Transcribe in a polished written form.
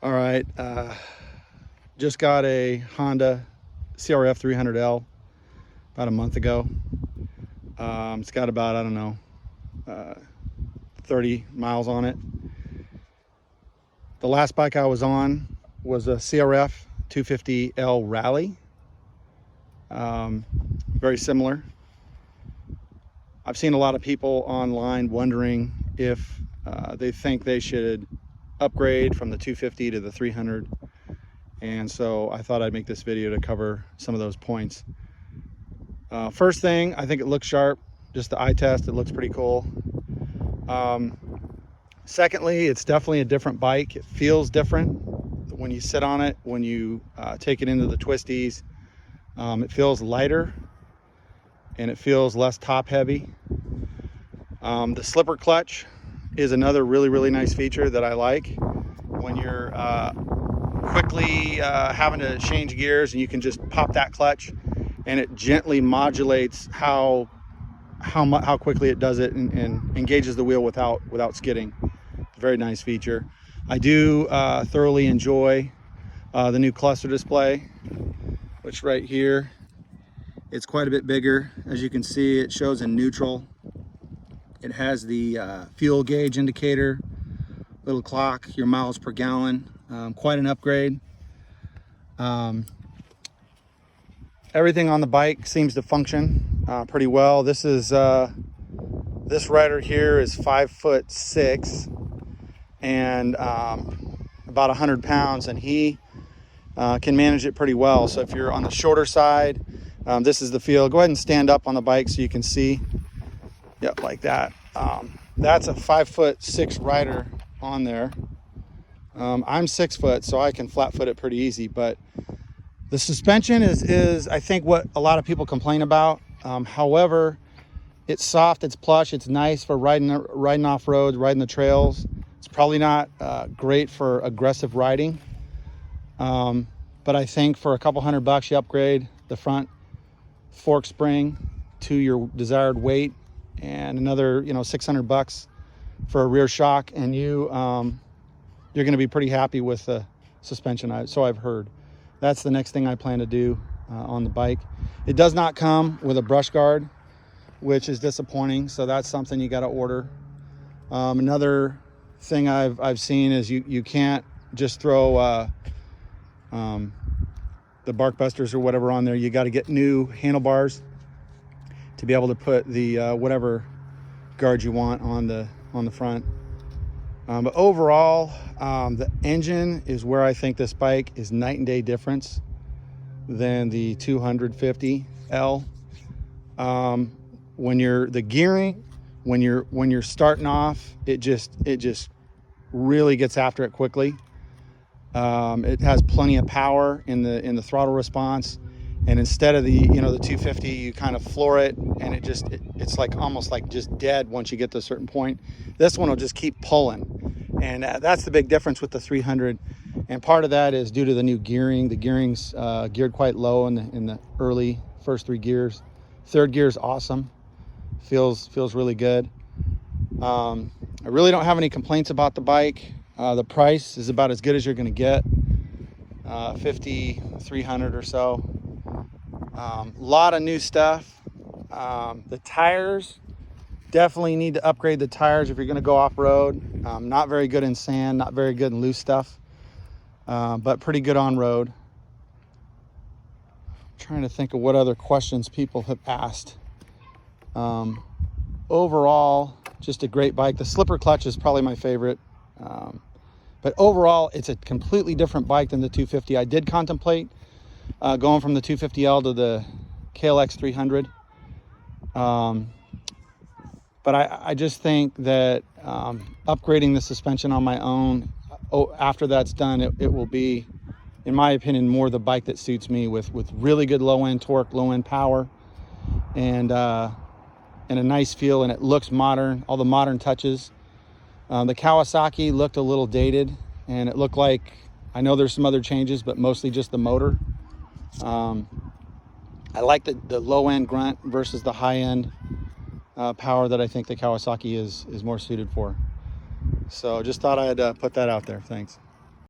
All right, just got a Honda CRF300L about a month ago. It's got about, I don't know, 30 miles on it. The last bike I was on was a CRf250L Rally. Very similar. I've seen a lot of people online wondering if they think they should upgrade from the 250 to the 300, and so I thought I'd make this video to cover some of those points. First thing, I think it looks sharp. Just the eye test, it looks pretty cool. Secondly, it's definitely a different bike. It feels different when you sit on it, when you take it into the twisties. It feels lighter and it feels less top heavy. The slipper clutch is another really nice feature that I like. When you're quickly having to change gears, and you can just pop that clutch and it gently modulates how quickly it does it and engages the wheel without skidding. Very nice feature. I do thoroughly enjoy the new cluster display, which right here, it's quite a bit bigger. As you can see, it shows in neutral. It has the fuel gauge indicator, little clock, your miles per gallon. Quite an upgrade. Everything on the bike seems to function pretty well. This rider here is 5'6" and about 100 pounds, and he can manage it pretty well. So if you're on the shorter side, this is the feel. Go ahead and stand up on the bike so you can see. Yep, like that. That's a 5'6" rider on there. I'm 6 foot, so I can flat foot it pretty easy, but the suspension is I think what a lot of people complain about. However, it's soft, it's plush, it's nice for riding off roads, riding the trails. It's probably not great for aggressive riding, but I think for a couple $100 you upgrade the front fork spring to your desired weight, and another $600 for a rear shock, and you're going to be pretty happy with the suspension. So I've heard. That's the next thing I plan to do on the bike. It does not come with a brush guard, which is disappointing, so that's something you got to order. Another thing I've seen is you can't just throw the bark busters or whatever on there. You got to get new handlebars to be able to put the whatever guard you want on the front. But overall, the engine is where I think this bike is night and day difference than the 250L. When you're the gearing, when you're starting off, it just really gets after it quickly. It has plenty of power in the throttle response, and instead of the 250, you kind of floor it, and it's like almost like just dead once you get to a certain point. This one will just keep pulling, and that's the big difference with the 300. And part of that is due to the new gearing. The gearing's geared quite low in the early first 3 gears. Third gear is awesome. Feels really good. I really don't have any complaints about the bike. The price is about as good as you're going to get. 5,300 or so. Lot of new stuff. The tires, definitely need to upgrade the tires if you're going to go off-road. Not very good in sand, not very good in loose stuff, but pretty good on road. Trying to think of what other questions people have asked. Overall, just a great bike. The slipper clutch is probably my favorite. But overall, it's a completely different bike than the 250. I did contemplate going from the 250L to the CRf300. But I just think that upgrading the suspension on my own, after that's done, it will be, in my opinion, more the bike that suits me, with really good low-end torque, low-end power, and a nice feel, and it looks modern, all the modern touches. The Kawasaki looked a little dated, and it looked like, I know there's some other changes, but mostly just the motor. I like the low-end grunt versus the high-end power that I think the Kawasaki is more suited for. So just thought I'd put that out there. Thanks.